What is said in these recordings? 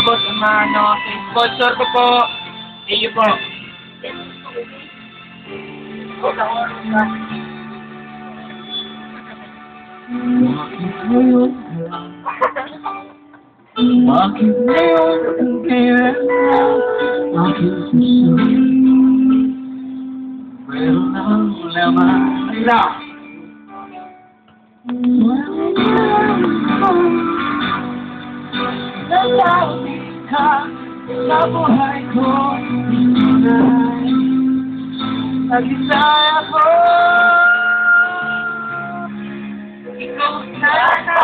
boss, sponsor ko po. Thank you po. Bakit ngayon ang kaya aking puso meron ang laman nila. Nalawi ka sa buhay ko, tunay nag-isay ako. Ikaw sana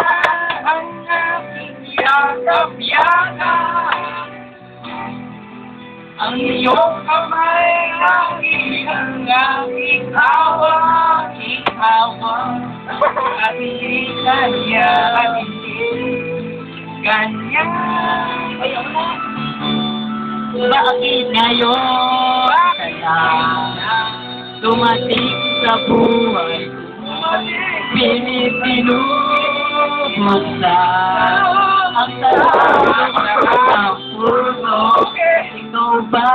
ang aking yakap-yakap. Ang iyong kamay ang aking hawak. At hindi kanya, Bakit ngayon kaya tumating sa buhay ko, pinipinubuksa ang sarap ng puso. Ikaw ba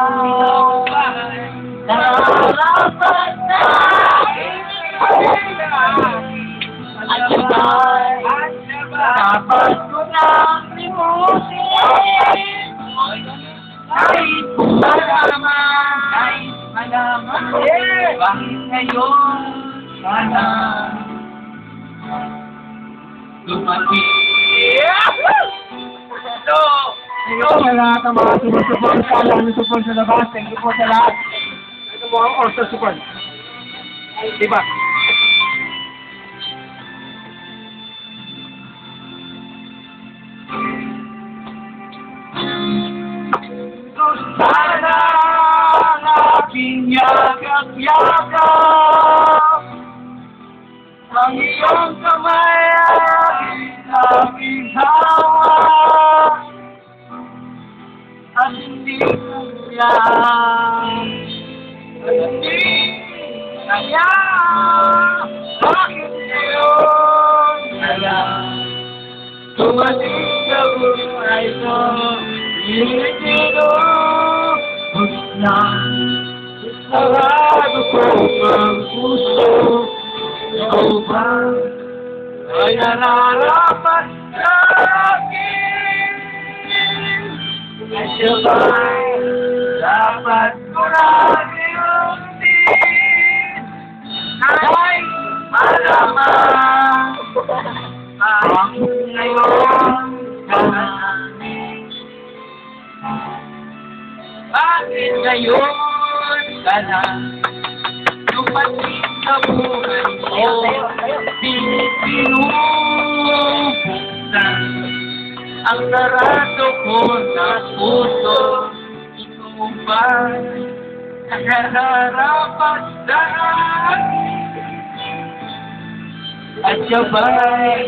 nararapat na at sabay dapat ko nang limutin? Kahit malaman bakit ngayon sana dumating. Ito sa lahat ng mga sumusuport sa alam ng support sa labas. Thank you po sa lahat. Ito mo ang orso support. Diba? Sana ang aking yakap-yakap, ang iyong kamay ay aking hawak, at hindi kaya bakit ngayon kaya tumating sa buhay ko, pinipinubuksa sarado ko ang puso. Ikaw ba ay nararapat sa akin? At sabay dapat ko na limutin. Ay malaman bakit ngayon bakit ngayon ka na dumating sa buhay ko, pinipinubuksan ang sarado ko na puso. Ikaw ba nararapat sa akin? At sabay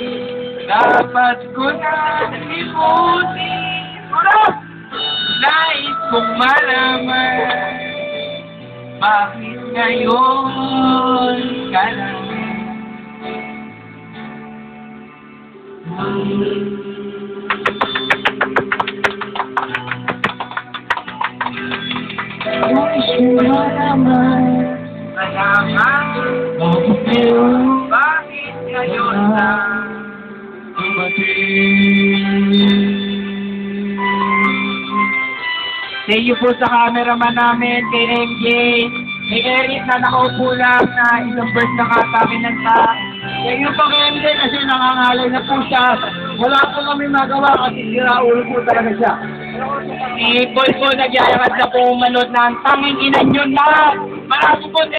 dapat ko na limutin. Nais kong malaman bakit ngayon ka lang nais kong malaman bakit ngayon lang dumating. Thank you po sa cameraman namin, kay MJ, kay Eric na nakaupo lang na isang verse na katapin ng ta. Thank you po kay MJ kasi nangangalay na po siya. Wala po kami magawa kasi siraulo po talaga siya. Si Paul po nagyayakas na po manood ng tanging inan yun lahat. Marami po